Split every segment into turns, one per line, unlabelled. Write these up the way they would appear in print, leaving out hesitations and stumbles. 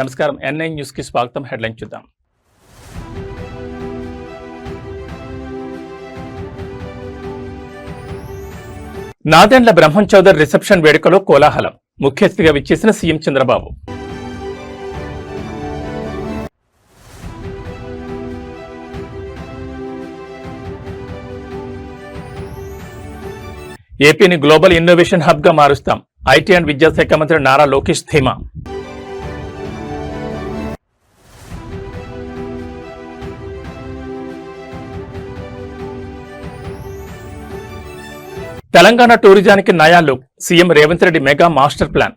నమస్కారం. NI news కి స్వాగతం. హెడ్లైన్ చూద్దాం. నాదెండ్ల బ్రహ్మం చౌదరి రిసెప్షన్ వేడుకలో కోలాహలం. ముఖ్య అతిథిగా విచ్చేసిన సీఎం చంద్రబాబు. ఏపీని గ్లోబల్ ఇన్నోవేషన్ హబ్ గా మారుస్తాం. ఐటీ అండ్ విద్యాశాఖ మంత్రి నారా లోకేష్ ధీమా. తెలంగాణ టూరిజానికి నయా look. CM Revanth Reddy mega master plan.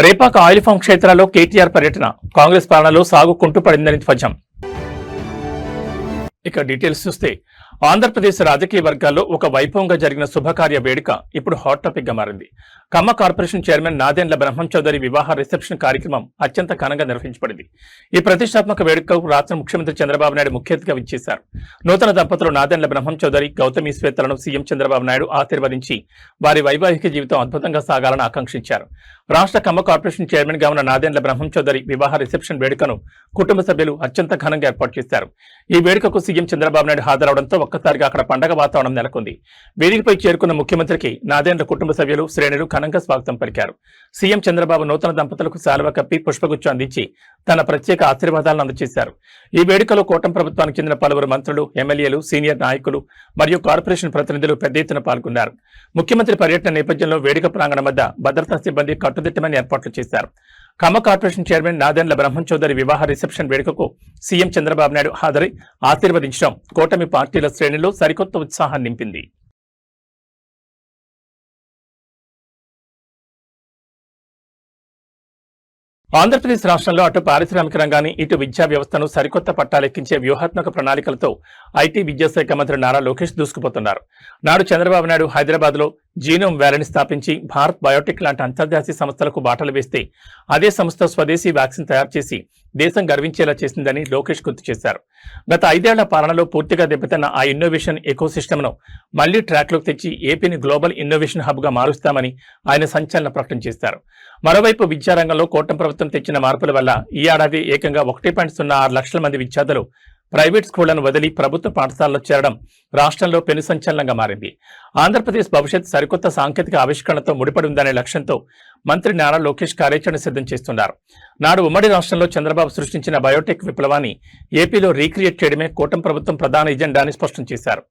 Repaka oil farm క్షేత్రాల్లో కేటీఆర్ పర్యటన. కాంగ్రెస్ పాలనలో సాగు కుంటుపడిందని ధ్వజం. ఇక డీటెయిల్స్ చూస్తే ఆంధ్రప్రదేశ్ రాజకీయ వర్గాల్లో ఒక వైభవంగా జరిగిన శుభకార్య వేడుక ఇప్పుడు హాట్ టాపిక్ గా మారింది. ఖమ్మ కార్పొరేషన్ చైర్మన్ నాదెండ్ల బ్రహ్మం చౌదరి వివాహ రిసెప్షన్ కార్యక్రమం అత్యంత ఘనంగా నిర్వహించబడింది. ఈ ప్రతిష్టాత్మక వేడుకకు రాష్ట్ర ముఖ్యమంత్రి చంద్రబాబు నాయుడు ముఖ్య అతిథిగా విచ్చేశారు. నూతన దంపతులు నాదెండ్ల బ్రహ్మం చౌదరి, గౌతమి శ్వేతలను సీఎం చంద్రబాబు నాయుడు ఆశీర్వదించి వారి వైవాహిక జీవితం అద్భుతంగా సాగాలని ఆకాంక్షించారు. రాష్ట్ర ఖమ్మ కార్పొరేషన్ చైర్మన్ గా ఉన్న నాదెండ్ల బ్రహ్మం చౌదరి వివాహ రిసెప్షన్ వేడుకను కుటుంబ సభ్యులు అత్యంత ఘనంగా ఏర్పాటు చేశారు. ఈ వేడుకకు సీఎం చంద్రబాబు నాయుడు హాజరవడంతో ఒక్కసారిగా అక్కడ పండగ వాతావరణం నెలకొంది. వేదికపై చేరుకున్న ముఖ్యమంత్రికి నాదెండ్ల కుటుంబ సభ్యులు, శ్రేణులు ఘనంగా స్వాగతం పలికారు. సీఎం చంద్రబాబు నూతన దంపతులకు శాలువా కప్పి పుష్పగుచ్చం అందించి తన ప్రత్యేక ఆశీర్వాదాలను అందజేశారు. ఈ వేడుకలో కూటమి ప్రభుత్వానికి చెందిన పలువురు మంత్రులు, ఎమ్మెల్యేలు, సీనియర్ నాయకులు మరియు కార్పొరేషన్ ప్రతినిధులు పెద్ద ఎత్తున పాల్గొన్నారు. ముఖ్యమంత్రి పర్యటన నేపథ్యంలో వేడుక ప్రాంగణం వద్ద భద్రతా సిబ్బంది కట్టుదిట్టమైన ఏర్పాట్లు చేశారు. ఖమ్మ కార్పొరేషన్ చైర్మన్ నాదెండ్ల బ్రహ్మం చౌదరి వివాహ రిసెప్షన్ వేడుకకు సీఎం చంద్రబాబు నాయుడు హాజరై ఆశీర్వదించడం కూటమి పార్టీల శ్రేణిలో సరికొత్త ఉత్సాహం నింపింది. ఆంధ్రప్రదేశ్ రాష్ట్రంలో అటు పారిశ్రామిక రంగాన్ని, ఇటు విద్యా వ్యవస్థను సరికొత్త పట్టాలెక్కించే వ్యూహాత్మక ప్రణాళికలతో ఐటీ విద్యాశాఖ మంత్రి నారా లోకేష్ దూసుకుపోతున్నారు. నాడు చంద్రబాబు నాయుడు హైదరాబాద్ లో జీనోమ్ వ్యాలీని స్థాపించి భారత్ బయోటెక్ లాంటి అంతర్జాతీయ సంస్థలకు బాటలు వేస్తే అదే సంస్థ స్వదేశీ వ్యాక్సిన్ తయారు చేసి దేశం గర్వించేలా చేసిందని లోకేష్ గుర్తు చేశారు. గత 5 ఏళ్ల పాలనలో పూర్తిగా దెబ్బతిన్న ఆ ఇన్నోవేషన్ ఎకోసిస్టమ్ను మళ్లీ ట్రాక్లోకి తెచ్చి ఏపీని గ్లోబల్ ఇన్నోవేషన్ హబ్ గా మారుస్తామని ఆయన సంచలన ప్రకటన చేశారు. మరోవైపు విద్యారంగంలో కూటమి ప్రభుత్వం తెచ్చిన మార్పుల వల్ల ఈ ఏడాది ఏకంగా 1.06 లక్షల మంది విద్యార్థులు ప్రైవేట్ స్కూళ్లను వదిలి ప్రభుత్వ పాఠశాలలో చేరడం రాష్ట్రంలో పెను సంచలనంగా మారింది. ఆంధ్రప్రదేశ్ భవిష్యత్ సరికొత్త సాంకేతిక ఆవిష్కరణతో ముడిపడి ఉందనే లక్ష్యంతో మంత్రి నారా లోకేష్ కార్యాచరణ సిద్ధం చేస్తున్నారు. నాడు ఉమ్మడి రాష్ట్రంలో చంద్రబాబు సృష్టించిన బయోటెక్ విప్లవాన్ని ఏపీలో రీక్రియేట్ చేయడమే కూటమి ప్రభుత్వం ప్రధాన ఎజెండా అని స్పష్టం చేశారు.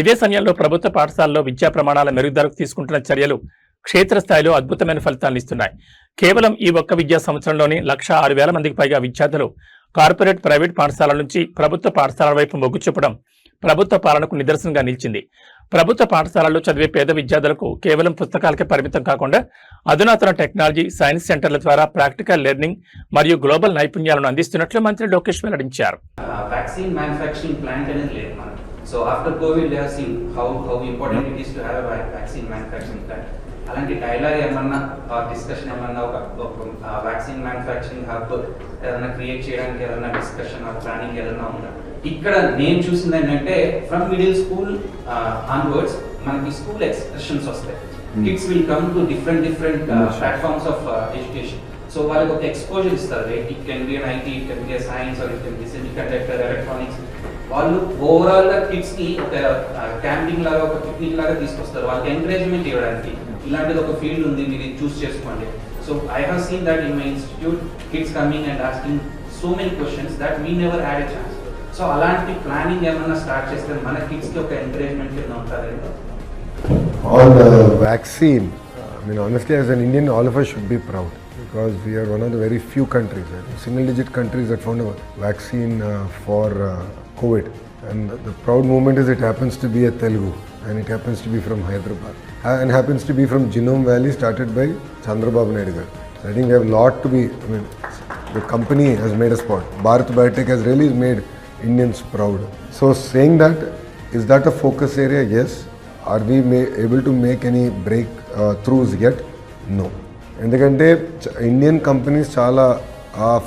ఇదే సమయంలో ప్రభుత్వ పాఠశాలలో విద్యా ప్రమాణాల మెరుగుదలకు తీసుకుంటున్న చర్యలు క్షేత్రస్థాయిలో అద్భుతమైన ఫలితాలను ఇస్తున్నాయి. కేవలం ఈ ఒక్క విద్యా సంవత్సరంలోనే 1,06,000 మందికి పైగా విద్యార్థులు కార్పొరేట్, ప్రైవేట్ పాఠశాలల నుంచి ప్రభుత్వ పాఠశాలల వైపు మొగ్గు చూపడం ప్రభుత్వ పాలనకు నిదర్శనంగా నిలిచింది. ప్రభుత్వ పాఠశాలల్లో చదివే పేద విద్యార్థులకు కేవలం పుస్తకాలకే పరిమితం కాకుండా అధునాతన టెక్నాలజీ, సైన్స్ సెంటర్ల ద్వారా ప్రాక్టికల్ లెర్నింగ్ మరియు గ్లోబల్ నైపుణ్యాలను అందిస్తున్నట్లు మంత్రి లోకేష్ వెల్లడించారు.
So after COVID, they have seen how important it is to have a vaccine manufacturing plant. అలాంటి డైలాగ్ ఏమన్నా డిస్కషన్ ఏమన్నా ఒక వ్యాక్సిన్ మ్యానుఫ్యాక్చరింగ్ హబ్ ఏదైనా క్రియేట్ చేయడానికి ఏదైనా డిస్కషన్ ప్లానింగ్ ఏదైనా ఉందా? ఇక్కడ నేను చూసింది ఏంటంటే ఫ్రమ్ మిడిల్ స్కూల్ ఆన్వర్డ్స్ మనకి స్కూల్ ఎక్స్కర్షన్స్ వస్తాయి. Kids will come to different platforms of education. So వాళ్ళకి ఒక ఎక్స్పోజర్ ఇస్తారు. It can be IT, it can be science, or it can be semiconductor, electronics. వాళ్ళు ఓవరాల్ గా kids కి ఒక camping లాగా, ఒక పిక్నిక్ లాగా తీసుకొస్తారు. వాళ్ళకి ఎంకరేజ్మెంట్ ఇవ్వడానికి ఇలాంటిది ఒక ఫీల్డ్ ఉంది, మీరు చూస్ చేసుకోండి. So I have seen that in my institute, kids coming and asking so many questions that we never had a chance. So అలాంటి ప్లానింగ్ ఏమన్నా స్టార్ట్ చేస్తే మన కిడ్స్ కి ఒక ఎంకరేజ్మెంట్ కింద ఉంటుంది.
On the vaccine, I mean honestly as an Indian all of us should be proud because we are one of the very few countries, single digit countries that found a vaccine for COVID. And the proud moment is it happens to be a Telugu and it happens to be from Hyderabad and happens to be from Genome Valley, started by Chandrababu Naidu garu. So I think we have a lot to be, I mean the company has made a spot. Bharat Biotech has really made Indians proud. So saying that, is that a focus area? Yes. Are we able to make any breakthroughs yet? No. ఎందుకంటే Indian companies చాలా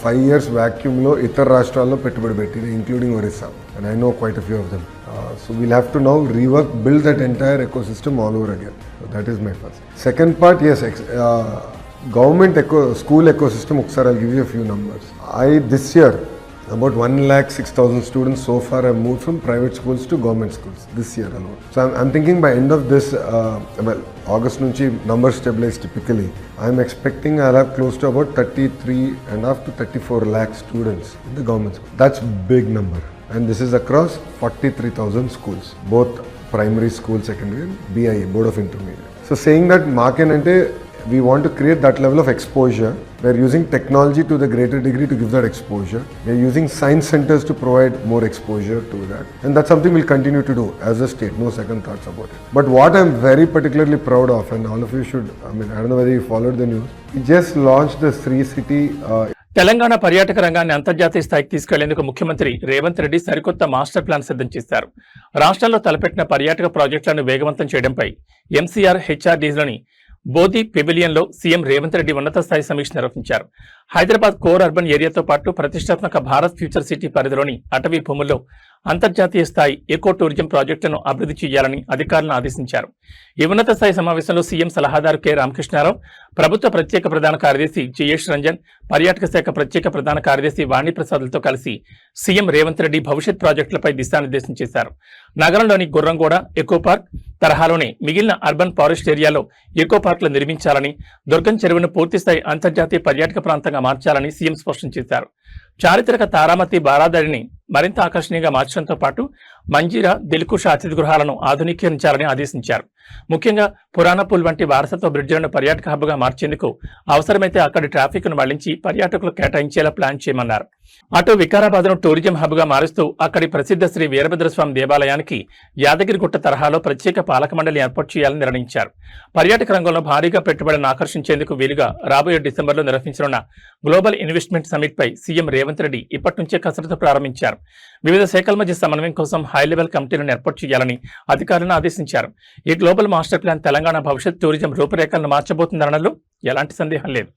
5 years వ్యాక్యూమ్లో ఇతర రాష్ట్రాల్లో పెట్టుబడి పెట్టింది, including Orissa. and I know quite a few of them. So we'll have to now rework, build that entire ecosystem all over again. So that is my first. Second part, yes, government school ecosystem. I'll give you a few numbers. This year, about 1,06,000 students so far have moved from private schools to government schools this year alone. So I'm thinking by end of this, August nunchi numbers stabilize typically. I'm expecting I'll have close to about 33.5 to 34 lakh students in the government school. That's big number. And this is across 43,000 schools, both primary school, secondary and BIA, Board of Intermediate. So saying that Markenante, we want to create that level of exposure. We're using technology to the greater degree to give that exposure. We're using science centers to provide more exposure to that. And that's something we'll continue to do as a state, no second thoughts about it. But what I'm very particularly proud of, and all of you should, I don't know whether you followed the news, we just launched the Sri City
Telangana పర్యాటక రంగాన్ని అంతర్జాతీయ స్థాయికి తీసుకెళ్లేందుకు ముఖ్యమంత్రి రేవంత్ రెడ్డి సరికొత్త master plan సిద్ధం చేశారు. రాష్ట్రంలో తలపెట్టిన పర్యాటక ప్రాజెక్టులను వేగవంతం చేయడంపై ఎంసీఆర్ హెచ్ఆర్డీలోని బోధి పెవిలియన్లో సీఎం రేవంత్ రెడ్డి ఉన్నత స్థాయి సమీక్ష నిర్వహించారు. హైదరాబాద్ కోర్ అర్బన్ ఏరియాతో పాటు ప్రతిష్టాత్మక భారత్ ఫ్యూచర్ సిటీ పరిధిలోని అటవీ భూముల్లో అంతర్జాతీయ స్థాయి ఎకో టూరిజం ప్రాజెక్టులను అభివృద్ధి చేయాలని అధికారులను ఆదేశించారు. ఈ ఉన్నత స్థాయి సమావేశంలో సీఎం సలహాదారు కె రామకృష్ణారావు, ప్రభుత్వ ప్రత్యేక ప్రధాన కార్యదర్శి జిఎస్ రంజన్, పర్యాటక శాఖ ప్రత్యేక ప్రధాన కార్యదర్శి వాణిప్రసాద్లతో కలిసి సీఎం రేవంత్ రెడ్డి భవిష్యత్ ప్రాజెక్టులపై దిశానిర్దేశం చేశారు. నగరంలోని గుర్రంగూడ ఎకో పార్క్ తరహాలోనే మిగిలిన అర్బన్ ఫారెస్ట్ ఏరియాలో ఎకో పార్కులు నిర్మించాలని, దుర్గం చెరువును పూర్తిస్థాయి అంతర్జాతీయ పర్యాటక ప్రాంతంగా మార్చాలని సీఎం స్పష్టం చేశారు. చారిత్రక తారామతి బారాదారిని మరింత ఆకర్షణీయంగా మార్చడంతో పాటు మంజీరా, దిల్కుష అతిథి గృహాలను ఆధునీకరించాలని ఆదేశించారు. ముఖ్యంగా పురాణపూల్ వంటి వారసత్వ బ్రిడ్జిలను పర్యాటక హబ్గా మార్చేందుకు అవసరమైతే అక్కడి ట్రాఫిక్ ను మళ్లించి పర్యాటకులు కేటాయించేలా ప్లాన్ చేయమన్నారు. అటు వికారాబాద్ను టూరిజం హబ్గా మారుస్తూ అక్కడి ప్రసిద్ధ శ్రీ వీరభద్రస్వామి దేవాలయానికి యాదగిరిగుట్ట తరహాలో ప్రత్యేక పాలక మండలి ఏర్పాటు చేయాలని నిర్ణయించారు. పర్యాటక రంగంలో భారీగా పెట్టుబడులను ఆకర్షించేందుకు వీలుగా రాబోయే డిసెంబర్లో నిర్వహించనున్న గ్లోబల్ ఇన్వెస్ట్మెంట్ సమిట్ పై సీఎం రేవంత్ రెడ్డి ఇప్పటి నుంచే కసరత్తు ప్రారంభించారు. వివిధ శాఖల మధ్య సమన్వయం కోసం హై లెవెల్ కమిటీలను ఏర్పాటు చేయాలని అధికారులను ఆదేశించారు. ఈ గ్లోబల్ మాస్టర్ ప్లాన్ తెలంగాణ భవిష్యత్ టూరిజం రూపురేఖలను మార్చబోతుందనడంలో ఎలాంటి సందేహం లేదు.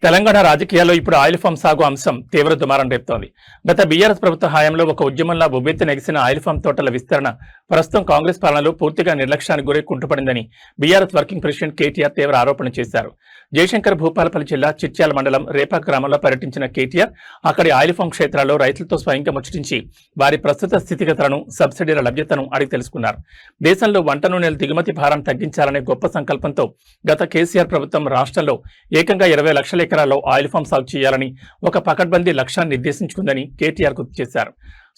తెలంగాణ రాజకీయాల్లో ఇప్పుడు ఆయిల్ ఫామ్ సాగు అంశం తీవ్ర దుమారం రేపుతోంది. గత బీఆర్ఎస్ ప్రభుత్వ హయాంలో ఒక ఉద్యమంలా ఉవ్వెత్తి నెగిసిన ఆయిల్ ఫామ్ తోటల విస్తరణ ప్రస్తుతం కాంగ్రెస్ పాలనలో పూర్తిగా నిర్లక్ష్యానికి గురై కుంటుపడిందని బీఆర్ఎస్ వర్కింగ్ ప్రెసిడెంట్ కేటీఆర్ తీవ్ర ఆరోపణలు చేశారు. జయశంకర్ భూపాలపల్లి జిల్లా చిట్యాల మండలం రేపాక్ గ్రామంలో పర్యటించిన కేటీఆర్ అక్కడి ఆయిల్ ఫామ్ క్షేత్రాల్లో రైతులతో స్వయంగా ముచ్చటించి వారి ప్రస్తుత స్థితిగతులను, సబ్సిడీల లభ్యతను అడిగి తెలుసుకున్నారు. దేశంలో వంట నూనెల దిగుమతి భారాన్ని తగ్గించాలనే గొప్ప సంకల్పంతో గత కేసీఆర్ ప్రభుత్వం రాష్ట్రంలో ఏకంగా 20 లక్షల ఎకరాల్లో ఆయిల్ ఫామ్ సాగు చేయాలని ఒక పకడ్బందీ లక్ష్యాన్ని నిర్దేశించుకుందని కేటీఆర్ గుర్తు చేశారు.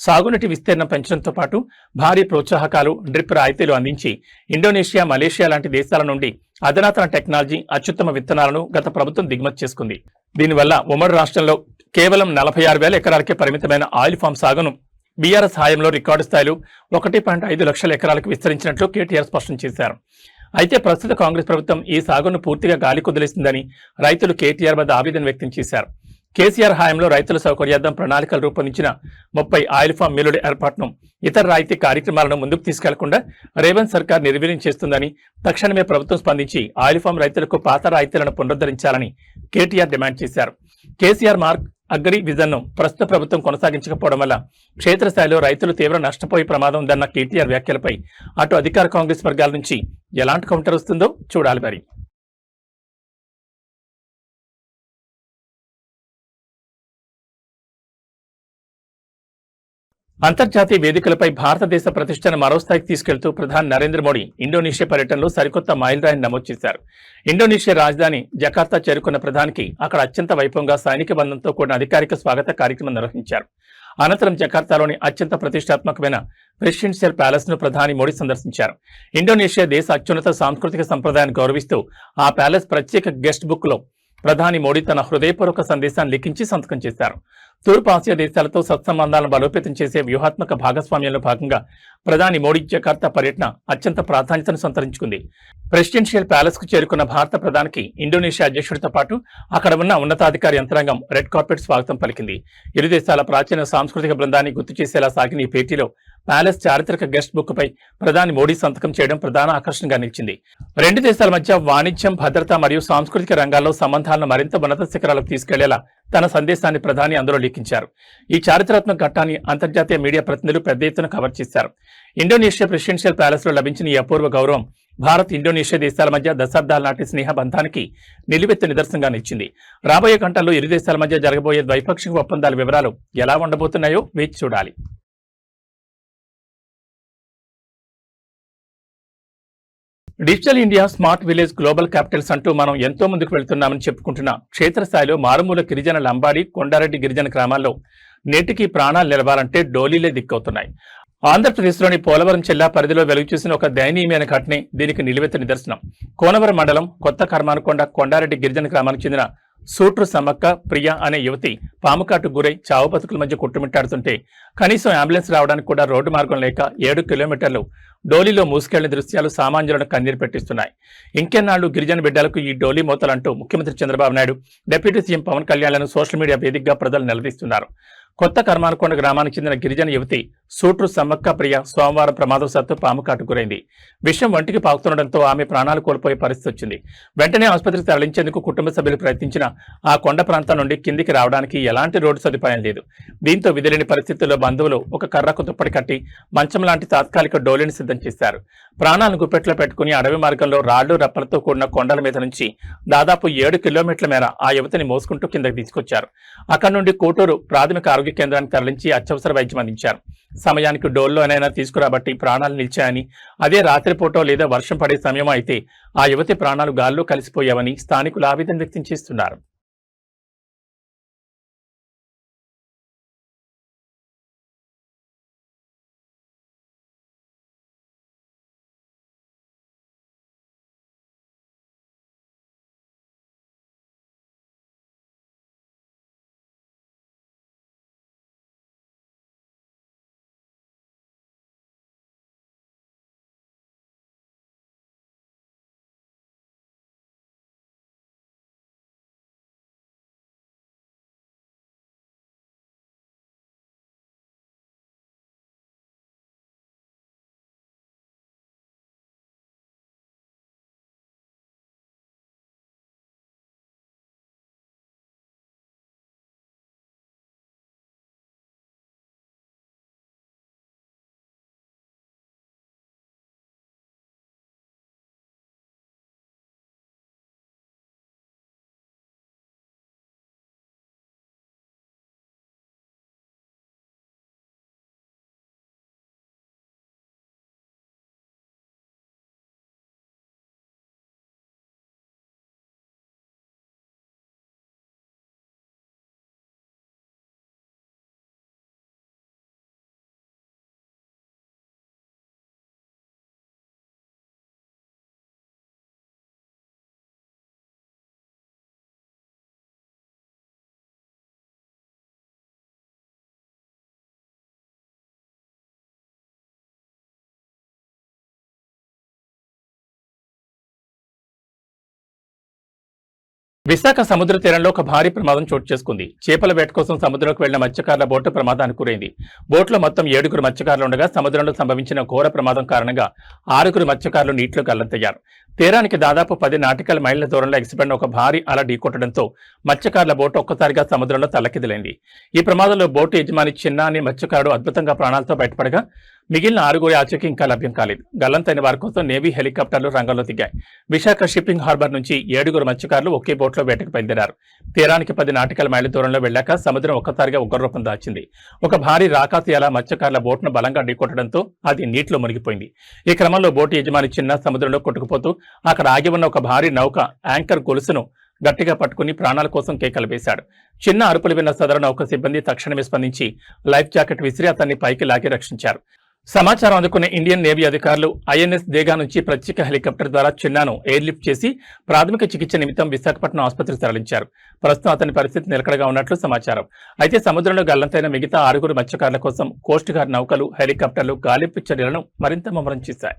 సాగునీటి విస్తీర్ణం పెంచడంతో పాటు భారీ ప్రోత్సాహకాలు, డ్రిప్ రాయితీలు అందించి ఇండోనేషియా, మలేషియా లాంటి దేశాల నుండి అధునాతన టెక్నాలజీ, అత్యుత్తమ విత్తనాలను గత ప్రభుత్వం దిగుమతి చేసుకుంది. దీనివల్ల ఉమ్మడి రాష్ట్రంలో కేవలం 46,000 ఎకరాలకే పరిమితమైన ఆయిల్ ఫామ్ సాగును బీఆర్ఎస్ హాయంలో రికార్డు స్థాయిలో 1.5 లక్షల ఎకరాలకు విస్తరించినట్లు కేటీఆర్ స్పష్టం చేశారు. అయితే ప్రస్తుత కాంగ్రెస్ ప్రభుత్వం ఈ సాగును పూర్తిగా గాలి కుదిలేసిందని రైతులు కేటీఆర్ వద్ద ఆవేదన వ్యక్తం చేశారు. కేసీఆర్ హాయంలో రైతుల సౌకర్యార్థం ప్రణాళికలు రూపొందించిన 30 ఆయిల్ ఫామ్ మిల్లుల ఏర్పాటును, ఇతర రాయితీ కార్యక్రమాలను ముందుకు తీసుకెళ్లకుండా రేవంత్ సర్కార్ నిర్వీర్యం చేస్తుందని, తక్షణమే ప్రభుత్వం స్పందించి ఆయిల్ ఫామ్ రైతులకు పాత రాయితీలను పునరుద్ధరించాలని కేటీఆర్ డిమాండ్ చేశారు. కేసీఆర్ మార్క్ అగ్రి విజన్ను ప్రస్తుత ప్రభుత్వం కొనసాగించకపోవడం వల్ల క్షేత్రస్థాయిలో రైతులు తీవ్ర నష్టపోయే ప్రమాదం ఉందన్న కేటీఆర్ వ్యాఖ్యలపై అటు అధికార కాంగ్రెస్ వర్గాల నుంచి ఎలాంటి కౌంటర్ వస్తుందో చూడాలి. మరి అంతర్జాతీయ వేదికలపై భారతదేశ ప్రతిష్టను మరో స్థాయికి తీసుకెళ్తూ ప్రధాని నరేంద్ర మోడీ ఇండోనేషియా పర్యటనలో సరికొత్త మైలురాయిని నమోదు చేశారు. ఇండోనేషియా రాజధాని జకార్తా చేరుకున్న ప్రధానికి అక్కడ అత్యంత వైభవంగా సైనిక బంధంతో కూడిన అధికారిక స్వాగత కార్యక్రమం నిర్వహించారు. అనంతరం జకార్తాలోని అత్యంత ప్రతిష్టాత్మకమైన ప్రెసిడెన్షియల్ ప్యాలెస్ ను ప్రధాని మోడీ సందర్శించారు. ఇండోనేషియా దేశ అత్యున్నత సాంస్కృతిక సంప్రదాయాన్ని గౌరవిస్తూ ఆ ప్యాలెస్ ప్రత్యేక గెస్ట్ బుక్ లో ప్రధాని మోడీ తన హృదయపూర్వక సందేశాన్ని లిఖించి సంతకం చేశారు. తూర్పు ఆసియా దేశాలతో సత్సంబంధాలను బలోపేతం చేసే వ్యూహాత్మక భాగస్వామ్యంలో భాగంగా ప్రధాని మోడీ జకార్తా పర్యటన అత్యంత ప్రాధాన్యతను సంతరించుకుంది. ప్రెసిడెన్షియల్ ప్యాలెస్ కు చేరుకున్న భారత ప్రధానికి ఇండోనేషియా అధ్యక్షుడితో పాటు అక్కడ ఉన్న ఉన్నతాధికారి యంత్రాంగం రెడ్ కార్పెట్ స్వాగతం పలికింది. ఇరు దేశాల ప్రాచీన సాంస్కృతిక బృందాన్ని గుర్తు చేసేలా సాగిన ఈ భేటీలో ప్యాలెస్ చారిత్రక గెస్ట్ బుక్ పై ప్రధాని మోడీ సంతకం చేయడం ప్రధాన ఆకర్షణగా నిలిచింది. రెండు దేశాల మధ్య వాణిజ్యం, భద్రత మరియు సాంస్కృతిక రంగాల్లో సంబంధాలను మరింత ఉన్నత శిఖరాలకు తీసుకెళ్లేలా తన సందేశాన్ని ప్రధాని అందులో లిఖించారు. ఈ చారిత్రాత్మక ఘట్టాన్ని అంతర్జాతీయ మీడియా ప్రతినిధులు పెద్ద ఎత్తున కవర్ చేశారు. ఇండోనేషియా ప్రెసిడెన్షియల్ ప్యాలెస్ లో లభించిన ఈ అపూర్వ గౌరవం భారత్, ఇండోనేషియా దేశాల మధ్య దశాబ్దాల నాటి స్నేహ బంధానికి నిలువెత్తు నిదర్శనంగా నిలిచింది. రాబోయే గంటల్లో ఇరు దేశాల మధ్య జరగబోయే ద్వైపాక్షిక ఒప్పందాల వివరాలు ఎలా ఉండబోతున్నాయో వేచి చూడాలి. Digital India, smart village, global Capitals అంటూ మనం ఎంతో ముందుకు వెళ్తున్నామని చెప్పుకుంటున్న క్షేత్రస్థాయిలో మారుమూల గిరిజన లంబాడి, కొండారెడ్డి గిరిజన గ్రామాల్లో నేటికి ప్రాణాలు నిలవాలంటే డోలీలే దిక్కవుతున్నాయి. ఆంధ్రప్రదేశ్లోని పోలవరం జిల్లా పరిధిలో వెలుగు చూసిన ఒక దయనీయమైన ఘటనే దీనికి నిలువెత్తు నిదర్శనం. కోనవరం మండలం కొత్త కర్మానకొండ కొండారెడ్డి గిరిజన గ్రామానికి చెందిన సూట్రు సమ్మక్క ప్రియ అనే యువతి పాముకాటు గురై చావు బతుకుల మధ్య కొట్టుమిట్టాడుతుంటే కనీసం అంబులెన్స్ రావడానికి కూడా రోడ్డు మార్గం లేక 7 కిలోమీటర్లు డోలీలో మూసుకెళ్లిన దృశ్యాలు సామాన్యులను కన్నీరు పెట్టిస్తున్నాయి. ఇంకెన్నాళ్లు గిరిజన బిడ్డలకు ఈ డోలీ మోతలంటూ ముఖ్యమంత్రి చంద్రబాబు నాయుడు, డిప్యూటీ సీఎం పవన్ కళ్యాణ్లను సోషల్ మీడియా వేదికగా ప్రజలు నిలదీస్తున్నారు. కొత్త కర్మానకొండ గ్రామానికి చెందిన గిరిజన యువతి సూట్రు సమ్మక్క ప్రియ సోమవారం ప్రమాదవశాత్తు పాముకాటు గురైంది. విషయం వంటికి పాకుతుండటంతో ఆమె ప్రాణాలు కోల్పోయే పరిస్థితి వచ్చింది. వెంటనే ఆసుపత్రికి తరలించేందుకు కుటుంబ సభ్యులు ప్రయత్నించినా ఆ కొండ ప్రాంతం నుండి కిందికి రావడానికి ఎలాంటి రోడ్డు సదుపాయం లేదు. దీంతో విధిలేని పరిస్థితుల్లో బంధువులు ఒక కర్రకు దుప్పటి కట్టి మంచం లాంటి తాత్కాలిక డోలీని సిద్ధం చేశారు. ప్రాణాలను గుప్పెట్లో పెట్టుకుని అడవి మార్గంలో రాళ్లు రప్పలతో కూడిన కొండల మీద నుంచి దాదాపు 7 కిలోమీటర్ల మేర ఆ యువతిని మోసుకుంటూ కిందకి తీసుకొచ్చారు. అక్కడి నుండి కోటూరు ప్రాథమిక ఆరోగ్య కేంద్రానికి తరలించి అత్యవసర వైద్యం అందించారు. సమయానికి డోల్లోనైనా తీసుకురాబట్టి ప్రాణాలు నిలిచాయని, అదే రాత్రిపూటో లేదా వర్షం పడే సమయం అయితే ఆ యువతి ప్రాణాలు గాల్లో కలిసిపోయావని స్థానికులు ఆవేదన వ్యక్తం చేస్తున్నారు. విశాఖ సముద్ర తీరంలో ఒక భారీ ప్రమాదం చోటు చేసుకుంది. చేపల వేట కోసం సముద్రంలోకి వెళ్లిన మత్స్యకారుల బోటు ప్రమాదానికి గురైంది. బోట్లో మొత్తం 7 మత్స్యకారులు ఉండగా సముద్రంలో సంభవించిన ఘోర ప్రమాదం కారణంగా 6 మత్స్యకారులు నీటిలో గల్లంతయ్యారు. తీరానికి దాదాపు 10 నాటికల్ మైళ్ల దూరంలో ఎగిసిపడిన ఒక భారీ అల ఢీకొట్టడంతో మత్స్యకారుల బోటు ఒక్కసారిగా సముద్రంలో తల్లకిదిలైంది. ఈ ప్రమాదంలో బోటు యజమాని చిన్న అనే మత్స్యకారుడు అద్భుతంగా ప్రాణాలతో బయటపడగా మిగిలిన 6 ఆచూకీ ఇంకా లభ్యం కాలేదు. గల్లంతైన వారి కోసం నేవీ హెలికాప్టర్లు రంగంలో దిగాయి. విశాఖ షిప్పింగ్ హార్బర్ నుంచి 7 మత్స్యకారులు ఒకే బోట్లో వేటకు బయలుదేరారు. తీరానికి 10 నాటికల మైళ్ళ దూరంలో వెళ్లాక సముద్రం ఒక్కసారిగా ఉగ్రరూపం దాచింది. ఒక భారీ రాకాసియాల మత్స్యకారుల బోట్ను బలంగా ఢీకొట్టడంతో అది నీటిలో మునిగిపోయింది. ఈ క్రమంలో బోటు యజమాని చిన్న సముద్రంలో కొట్టుకుపోతూ అక్కడ ఆగి ఉన్న ఒక భారీ నౌక యాంకర్ గొలుసును గట్టిగా పట్టుకుని ప్రాణాల కోసం కేకలు వేశాడు. చిన్న అరుపులు విన్న సదరు నౌక సిబ్బంది తక్షణమే స్పందించి లైఫ్ జాకెట్ విసిరి అతన్ని పైకి లాగి రక్షించారు. సమాచారం అందుకున్న ఇండియన్ నేవీ అధికారులు ఐఎన్ఎస్ దేగా నుంచి ప్రత్యేక హెలికాప్టర్ ద్వారా చిన్నాను ఎయిర్ లిఫ్ట్ చేసి ప్రాథమిక చికిత్స నిమిత్తం విశాఖపట్నం ఆసుపత్రికి తరలించారు. ప్రస్తుతం అతని పరిస్థితి నిలకడగా ఉన్నట్లు సమాచారం. అయితే సముద్రంలో గల్లంతైన మిగతా 6 మత్స్యకారుల కోసం కోస్ట్ గార్డ్ నౌకలు, హెలికాప్టర్లు గాలింపు చర్యలను మరింత ముమ్మరం చేశాయి.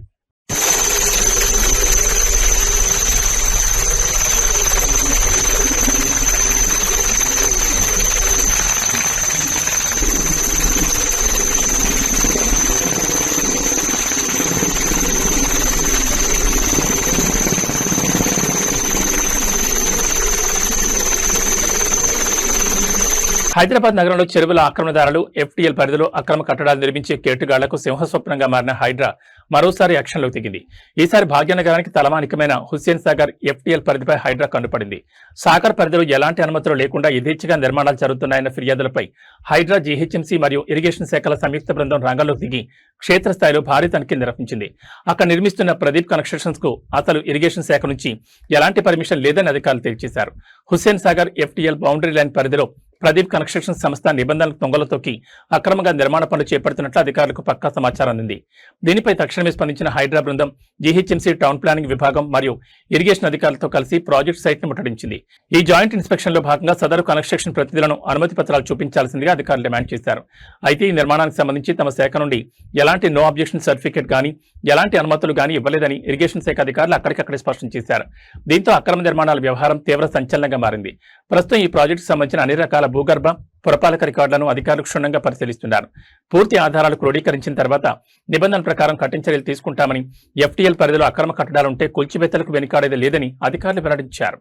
హైదరాబాద్ నగరంలో చెరువుల ఆక్రమణదారులు ఎఫ్టీఎల్ పరిధిలో అక్రమ కట్టడాలు నిర్మించే కేటుగాళ్లకు సింహస్వప్నంగా మారిన హైడ్రా మరోసారి యాక్షన్లోకి దిగింది. ఈసారి భాగ్యనగరానికి తలమానికమైన హుస్సేన్ సాగర్ ఎఫ్టీఎల్ పరిధిపై హైడ్రా కన్నుపడింది. సాగర్ పరిధిలో ఎలాంటి అనుమతులు లేకుండా యథేచ్ఛగా నిర్మాణాలు జరుగుతున్నాయన్న ఫిర్యాదులపై హైడ్రా, జీహెచ్ఎంసీ మరియు ఇరిగేషన్ శాఖల సంయుక్త బృందం రంగంలోకి దిగి క్షేత్రస్థాయిలో భారీ తనిఖీ నిర్వహించింది. అక్కడ నిర్మిస్తున్న ప్రదీప్ కన్స్ట్రక్షన్స్ కు అసలు ఇరిగేషన్ శాఖ నుంచి ఎలాంటి పర్మిషన్ లేదని అధికారులు తేల్చేశారు. Hussain Sagar FTL boundary line పరిధిలో ప్రదీప్ కన్స్ట్రక్షన్ సంస్థ నిబంధనలకు తొంగలు తొక్కి అక్రమంగా నిర్మాణ పనులు చేపడుతున్నట్లు అధికారులకు పక్కా సమాచారం అందింది. దీనిపై తక్షణమే స్పందించిన హైడ్రా బృందం జీహెచ్ఎంసీ టౌన్ ప్లానింగ్ విభాగం మరియు ఇరిగేషన్ అధికారులతో కలిసి ప్రాజెక్టు సైట్ ను ముట్టడించింది. ఈ జాయింట్ ఇన్స్పెక్షన్ లో భాగంగా సదరు కన్స్ట్రక్షన్ ప్రతినిధులను అనుమతి పత్రాలు చూపించాల్సిందిగా అధికారులు డిమాండ్ చేశారు. అయితే ఈ నిర్మాణానికి సంబంధించి తమ శాఖ నుండి ఎలాంటి నో అబ్జెక్షన్ సర్టిఫికేట్ గానీ ఎలాంటి అనుమతులు గానీ ఇవ్వలేదని ఇరిగేషన్ శాఖ అధికారులు అక్కడికక్కడే స్పష్టం చేశారు. దీంతో అక్రమ నిర్మాణాల వ్యవహారం తీవ్ర సంచలనంగా మారింది. ప్రస్తుతం ఈ ప్రాజెక్టుకు సంబంధించిన అన్ని రకాల భూగర్భ, పురపాలక రికార్డులను అధికారులు క్షుణ్ణంగా పరిశీలిస్తున్నారు. పూర్తి ఆధారాలు క్రోడీకరించిన తర్వాత నిబంధనల ప్రకారం కఠిన చర్యలు తీసుకుంటామని, ఎఫ్టీఎల్ పరిధిలో అక్రమ కట్టడాలుంటే కూల్చివేతలకు వెనుకాడేది లేదని అధికారులు వెల్లడించారు.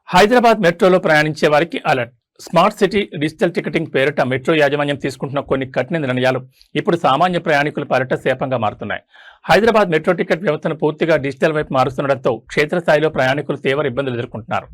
హైదరాబాద్ మెట్రోలో ప్రయాణించే వారికి alert. Smart city digital ticketing పేరిట మెట్రో యాజమాన్యం తీసుకుంటున్న కొన్ని కఠిన నిర్ణయాలు ఇప్పుడు సామాన్య ప్రయాణికుల పాలిట శాపంగా మారుతున్నాయి. హైదరాబాద్ మెట్రో టికెట్ వ్యవస్థను పూర్తిగా డిజిటల్ వైపు మారుస్తుండటంతో క్షేత్రస్థాయిలో ప్రయాణికులు తీవ్ర ఇబ్బందులు ఎదుర్కొంటున్నారు.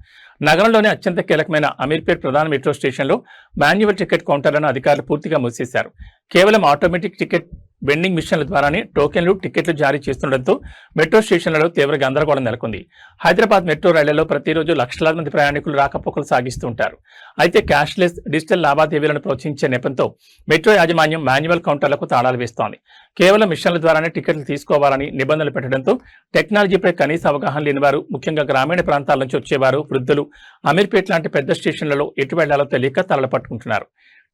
నగరంలోని అత్యంత కీలకమైన అమీర్పేట్ ప్రధాన మెట్రో స్టేషన్లో మాన్యువల్ టికెట్ కౌంటర్లను అధికారులు పూర్తిగా మూసేశారు. కేవలం ఆటోమేటిక్ టికెట్ వెండింగ్ మిషన్ల ద్వారానే టోకెన్లు, టికెట్లు జారీ చేస్తుండటంతో మెట్రో స్టేషన్లలో తీవ్ర గందరగోళం నెలకొంది. హైదరాబాద్ మెట్రో రైళ్లలో ప్రతిరోజు లక్షలాది మంది ప్రయాణికులు రాకపోకలు సాగిస్తుంటారు. అయితే క్యాష్లెస్ డిజిటల్ లావాదేవీలను ప్రోత్సహించే నెపంతో మెట్రో యాజమాన్యం మాన్యువల్ కౌంటర్లకు తాళాలు వేస్తోంది. కేవలం మిషన్ల ద్వారానే టికెట్లు తీసుకోవాలని నిబంధనలు పెట్టడంతో టెక్నాలజీపై కనీస అవగాహన లేని వారు, ముఖ్యంగా గ్రామీణ ప్రాంతాల నుంచి వచ్చేవారు, వృద్ధులు అమీర్పేట్ లాంటి పెద్ద స్టేషన్లలో ఎటు వెళ్లాలో తెలియక తలలు పట్టుకుంటున్నారు.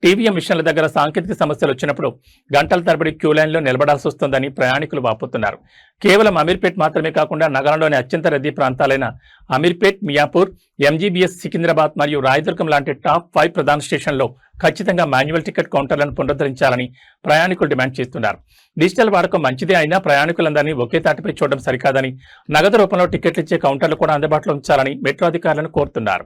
టీవీఎం మిషన్ల దగ్గర సాంకేతిక సమస్యలు వచ్చినప్పుడు గంటల తరబడి క్యూ లైన్లో నిలబడాల్సి వస్తుందని ప్రయాణికులు వాపోతున్నారు. కేవలం అమీర్పేట్ మాత్రమే కాకుండా నగరంలోని అత్యంత రద్దీ ప్రాంతాలైన అమీర్పేట్, మియాపూర్, ఎంజీబీఎస్, సికింద్రాబాద్ మరియు రాయదుర్గం లాంటి టాప్ 5 ప్రధాన స్టేషన్లో ఖచ్చితంగా మాన్యువల్ టికెట్ కౌంటర్లను పునరుద్ధరించాలని ప్రయాణికులు డిమాండ్ చేస్తున్నారు. డిజిటల్ వాడకం మంచిదే అయినా ప్రయాణికులందరినీ ఒకే తాటిపై చూడడం సరికాదని, నగదు రూపంలో టికెట్లు ఇచ్చే కౌంటర్లు కూడా అందుబాటులో ఉంచాలని మెట్రో అధికారులను కోరుతున్నారు.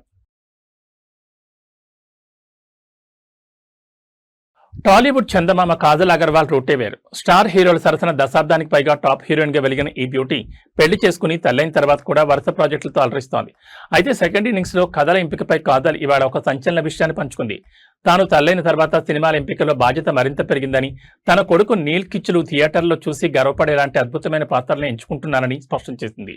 టాలీవుడ్ చందమామ కాజల్ అగర్వాల్ రూటే వేరు. స్టార్ హీరోల సరసన దశాబ్దానికి పైగా టాప్ హీరోయిన్ గా వెలిగిన ఈ బ్యూటీ పెళ్లి చేసుకుని తల్లైన తర్వాత కూడా వరుస ప్రాజెక్టులతో అలరిస్తోంది. అయితే సెకండ్ ఇన్నింగ్స్ లో కథల ఎంపికపై కాజల్ ఇవాళ ఒక సంచలన విషయాన్ని పంచుకుంది. తాను తల్లైన తర్వాత సినిమాల ఎంపికలో బాధ్యత మరింత పెరిగిందని, తన కొడుకు నీల్ కిచ్చులు థియేటర్లో చూసి గర్వపడేలాంటి అద్భుతమైన పాత్రలను ఎంచుకుంటున్నానని స్పష్టం చేసింది.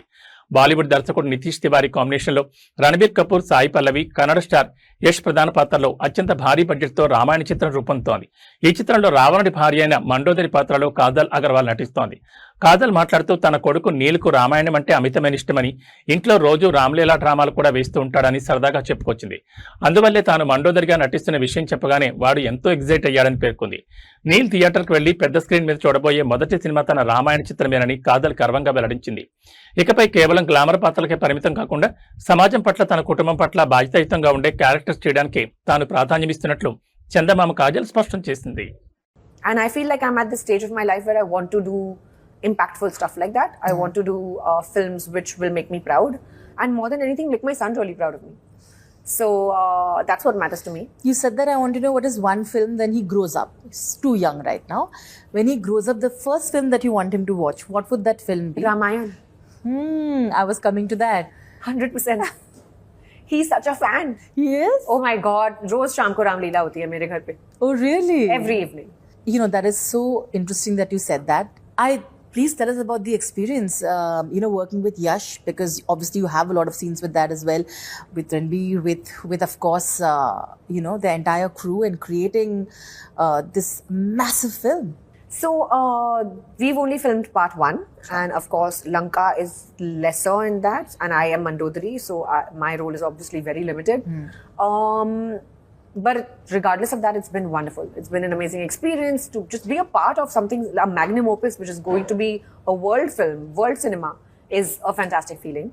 బాలీవుడ్ దర్శకుడు నితీష్ తివారీ కాంబినేషన్లో రణబీర్ కపూర్, సాయి పల్లవి, కన్నడ స్టార్ యష్ ప్రధాన పాత్రలో అత్యంత భారీ బడ్జెట్తో రామాయణ చిత్రం రూపొందుతోంది. ఈ చిత్రంలో రావణుడి భార్య అయిన మండోదరి పాత్రలో కాజల్ అగర్వాల్ నటిస్తోంది. కాజల్ మాట్లాడుతూ తన కొడుకు నీల్కు రామాయణం అంటే అమితమైన ఇష్టమని, ఇంట్లో రోజు రామ్లీలా డ్రామాలు కూడా వేస్తూ ఉంటాడని సరదాగా చెప్పుకొచ్చింది. అందువల్లే తాను మండోదరిగా నటిస్తున్న విషయం చెప్పగానే వాడు ఎంతో ఎగ్జైట్ అయ్యాడని పేర్కొంది. నీల్ థియేటర్కు వెళ్లి పెద్ద స్క్రీన్ మీద చూడబోయే మొదటి సినిమా తన రామాయణ చిత్రమేనని కాజల్ గర్వంగా వెల్లడించింది. ఇకపై కేవలం గ్లామర్ పాత్రలకే పరిమితం కాకుండా సమాజం పట్ల, తన కుటుంబం పట్ల బాధ్యతాయుతంగా ఉండే క్యారెక్టర్స్ చేయడానికి తాను ప్రాధాన్యమిస్తున్నట్లు చందమామ కాజల్ స్పష్టం చేసింది.
And I feel like I'm at the stage of my life where I want to do impactful stuff like that. I want to do films which will make me proud, and more than anything, make my son really proud of me. So that's what matters to me.
You said that. I want to know what is one film when he grows up. He's too young right now. When he grows up, the first film that you want him to watch, what would that film be?
Ramayan.
I was coming to that.
100%. He's such a fan.
Yes?
Oh my God. रोज शाम को रामलीला होती है मेरे घर पे.
Oh, really?
Every evening.
You know, that is so interesting that you said that. Please tell us about the experience, working with Yash, because obviously you have a lot of scenes with that as well, with Ranbir, with of course, the entire crew, and creating this massive film.
So we've only filmed part 1, and of course Lanka is lesser in that, and I am Mandodari, so my role is obviously very limited. But regardless of that, it's been wonderful. It's been an amazing experience to just be a part of something, a magnum opus, which is going to be a world film, world cinema, is a fantastic feeling.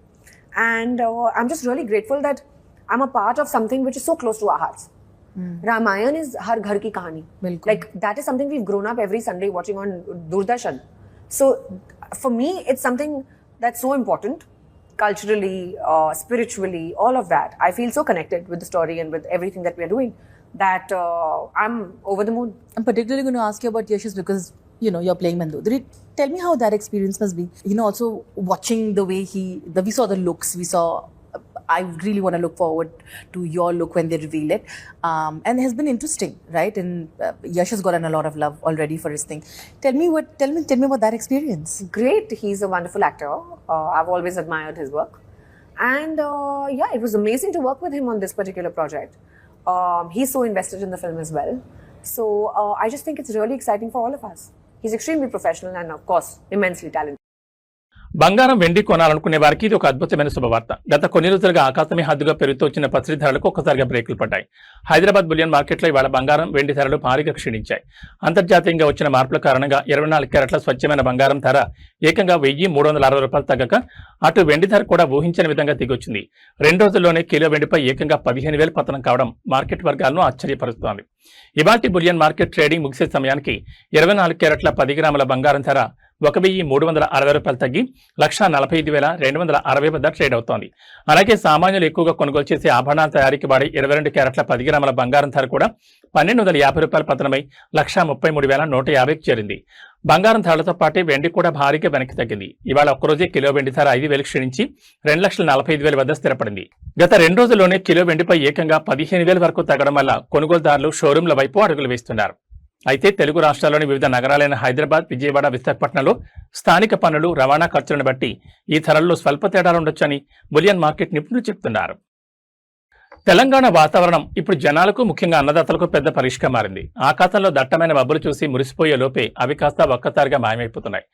And I'm just really grateful that I'm a part of something which is so close to our hearts. Ramayan is har ghar ki kahani.
Bilkul.
Like, that is something we've grown up every Sunday watching on Doordarshan. So for me, it's something that's so important. Culturally, spiritually, all of that. I feel so connected with the story and with everything that we are doing that I'm over the moon.
I'm particularly going to ask you about Yashish because, you're playing Mandodari. Tell me how that experience must be. Also watching the way we saw the looks, I really want to look forward to your look when they reveal it. And it has been interesting, right? And Yash has gotten a lot of love already for his thing. Tell me about that experience.
Great. He's a wonderful actor. I've always admired his work. And it was amazing to work with him on this particular project. He's so invested in the film as well. So I just think it's really exciting for all of us. He's extremely professional and, of course, immensely talented.
బంగారం వెండి కొనాలనుకునే వారికి ఇది ఒక అద్భుతమైన శుభవార్త. గత కొన్ని రోజులుగా ఆకాశమే హద్దుగా పెరుగుతూ వచ్చిన పసిడి ధరలకు ఒక్కసారిగా బ్రేకులు పడ్డాయి. హైదరాబాద్ బులియన్ మార్కెట్లో ఇవాళ బంగారం వెండి ధరలు భారీగా క్షీణించాయి. అంతర్జాతీయంగా వచ్చిన మార్పుల కారణంగా 24 క్యారెట్ల స్వచ్ఛమైన బంగారం ధర ఏకంగా 1,360 రూపాయలు తగ్గక అటు వెండి ధర కూడా ఊహించని విధంగా దిగొచ్చింది. 2 రోజుల్లోనే కిలో వెండిపై ఏకంగా 15,000 పతనం కావడం మార్కెట్ వర్గాలను ఆశ్చర్యపరుస్తోంది. ఇవాల్టి బులియన్ మార్కెట్ ట్రేడింగ్ ముగిసే సమయానికి 24 క్యారెట్ల 10 గ్రాముల బంగారం ధర 1,360 రూపాయలు తగ్గి 1,45,260 వద్ద ట్రేడ్ అవుతోంది. అలాగే సామాన్యులు ఎక్కువగా కొనుగోలు చేసే ఆభరణాల తయారీకి వాడే 22 క్యారెట్ల 10 గ్రాముల బంగారం ధర కూడా 1,250 రూపాయలు పతనమై 1,33,150కి చేరింది. బంగారం ధరలతో పాటే వెండి కూడా భారీగా వెనక్కి తగ్గింది. ఇవాళ ఒక్కరోజే కిలో వెండి ధర 5,000 క్షీణించి 2,45,000 వద్ద స్థిరపడింది. గత 2 రోజుల్లోనే కిలో వెండిపై ఏకంగా 15,000 వరకు తగ్గడం వల్ల కొనుగోలుదారులు షోరూంల వైపు అడుగులు వేస్తున్నారు. అయితే తెలుగు రాష్ట్రాల్లోని వివిధ నగరాలైన హైదరాబాద్, విజయవాడ, విశాఖపట్నంలో స్థానిక పన్నులు, రవాణా ఖర్చులను బట్టి ఈ ధరల్లో స్వల్ప తేడాలు ఉండొచ్చని బులియన్ మార్కెట్ నిపుణులు చెబుతున్నారు. తెలంగాణ వాతావరణం ఇప్పుడు జనాలకు, ముఖ్యంగా అన్నదాతలకు పెద్ద పరీక్షగా మారింది. ఆకాశంలో దట్టమైన మబ్బులు చూసి మురిసిపోయే లోపే అవి కాస్త ఒక్కసారిగా మాయమైపోతున్నాయి.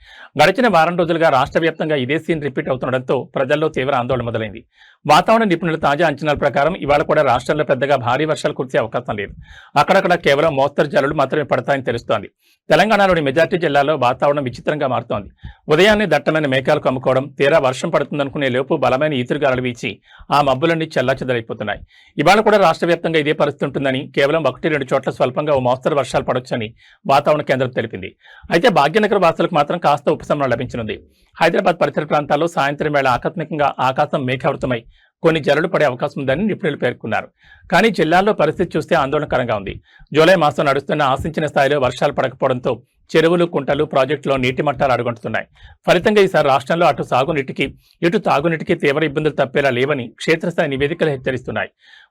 గడిచిన వారం రోజులుగా రాష్ట్ర వ్యాప్తంగా ఇదే సీన్ రిపీట్ అవుతుండటంతో ప్రజల్లో తీవ్ర ఆందోళన మొదలైంది. వాతావరణ నిపుణుల తాజా అంచనాల ప్రకారం ఇవాళ కూడా రాష్ట్రంలో పెద్దగా భారీ వర్షాలు కురిసే అవకాశం లేదు. అక్కడక్కడ కేవలం మోస్తరు జల్లులు మాత్రమే పడతాయని తెలుస్తోంది. తెలంగాణలోని మెజార్టీ జిల్లాల్లో వాతావరణం విచిత్రంగా మారుతోంది. ఉదయాన్నే దట్టమైన మేఘాలు కమ్ముకోవడం, తీరా వర్షం పడుతుందనుకునే లోపు బలమైన ఈదురుగాలులు వీచి ఆ మబ్బులన్నీ చెల్లాచెదరైపోతున్నాయి. ఇవాళ కూడా రాష్ట్ర వ్యాప్తంగా ఇదే పరిస్థితి ఉంటుందని, కేవలం 1-2 చోట్ల స్వల్పంగా ఓ మోస్తరు వర్షాలు పడొచ్చని వాతావరణ కేంద్రం తెలిపింది. అయితే భాగ్యనగర వాసులకు మాత్రం కాస్త ఉపశమనం లభించనుంది. హైదరాబాద్ పరిసర ప్రాంతాల్లో సాయంత్రం వేళ ఆకస్మికంగా ఆకాశం మేఘావృతమై కొన్ని జల్లులు పడే అవకాశం ఉందని నిపుణులు పేర్కొన్నారు. కానీ జిల్లాల్లో పరిస్థితి చూస్తే ఆందోళనకరంగా ఉంది. జూలై మాసం నడుస్తున్న ఆశించిన స్థాయిలో వర్షాలు పడకపోవడంతో చెరువులు, కుంటలు, ప్రాజెక్టులో నీటి మట్టాలు అడుగంటున్నాయి. ఫలితంగా ఈసారి రాష్ట్రంలో అటు సాగునీటికి, ఇటు తాగునీటికి తీవ్ర ఇబ్బందులు తప్పేలా లేవని క్షేత్రస్థాయి నివేదికలు హెచ్చరిస్తున్నాయి.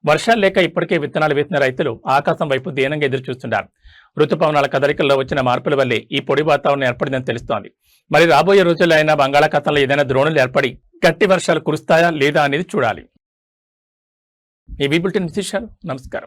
వర్షాలు లేక ఇప్పటికే విత్తనాలు వేసిన రైతులు ఆకాశం వైపు దీనంగా ఎదురుచూస్తున్నారు. రుతుపవనాల కదలికల్లో వచ్చిన మార్పుల వల్లే ఈ పొడి వాతావరణం ఏర్పడిందని తెలుస్తోంది. మరి రాబోయే రోజుల్లో అయినా బంగాళాఖాతంలో ఏదైనా ద్రోణులు ఏర్పడి గట్టి వర్షాలు కురుస్తాయా లేదా అనేది చూడాలి. ఈ బులెటిన్ విశేషాలు. నమస్కారం.